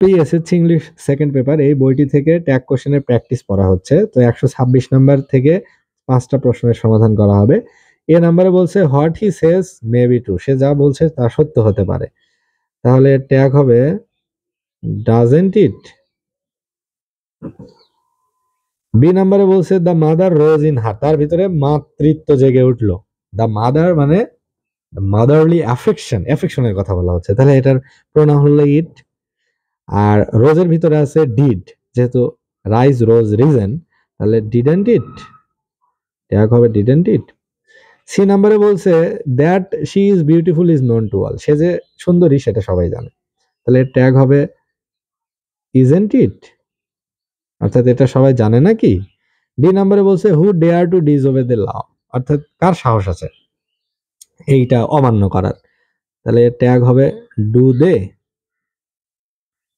SSC English second paper এই বইটি থেকে ট্যাগ কোশ্চেনের প্র্যাকটিস করা হচ্ছে। তো 126 নাম্বার থেকে 5টা প্রশ্নের সমাধান করা হবে। এ নাম্বারে বলছে what he says may be true, সে যা বলছে তা সত্য হতে পারে। তাহলে ট্যাগ হবে ডাজেন্ট ইট। বি নাম্বারে বলছে the mother rose in her, তার ভিতরে মাতৃত্ব জেগে উঠলো। দ্য মাদার মানে মাদারলি অ্যাফেকশনের কথা বলা হচ্ছে, তাহলে এটার প্রোনাউন হলো ইট। আর রোজের ভিতরে আছে ডিড, যেহেতু রাইজ রোজ রিজন, তাহলে ডিডেন্ট ইট, ট্যাগ হবে ডিডেন্ট ইট। সি নাম্বারে বলছে that she is beautiful is known to all, সে যে সুন্দরী সেটা সবাই জানে, তাহলে ট্যাগ হবে ইজেন্ট ইট, অর্থাৎ এটা সবাই জানে নাকি। ডি নাম্বারে বলছে হু ডেয়ার টু ডিসওবে দ্য ল, অর্থাৎ কার সাহস আছে এইটা অমান্য করার, তাহলে ট্যাগ হবে do they.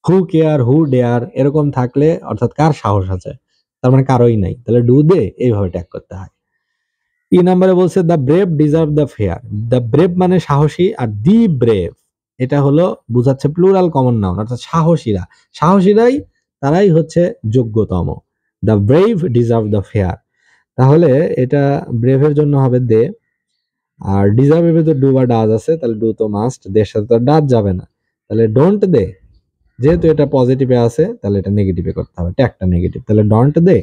Who care, who dare এরকম থাকলে অর্থাৎ কার সাহস আছে, তার মানে কারোই নাই, তাহলে ডু দে এইভাবে ট্যাগ করতে হয়। ই নাম্বারে বলছে the brave deserve the fair, the brave মানে সাহসী, আর দি ব্রেভ এটা হলো বুঝাচ্ছে প্লুরাল কমন নাউন, অর্থাৎ সাহসীরা, সাহসীরাই তারাই হচ্ছে যোগ্যতম। The brave deserve the fair, তাহলে এটা ব্রেভের জন্য হবে দে, আর ডিজার্ভের ভিতর ডু বা ডাজ আছে, তাহলে ডু তো মাস্ট, দের সাথে তো ডাজ যাবে না, তাহলে ডোন্ট দে, যেহেতু এটা পজিটিভে আছে তাহলে এটা নেগেটিভে করতে হবে, ট্যাগটা নেগেটিভ, তাহলে ডোন্ট দে।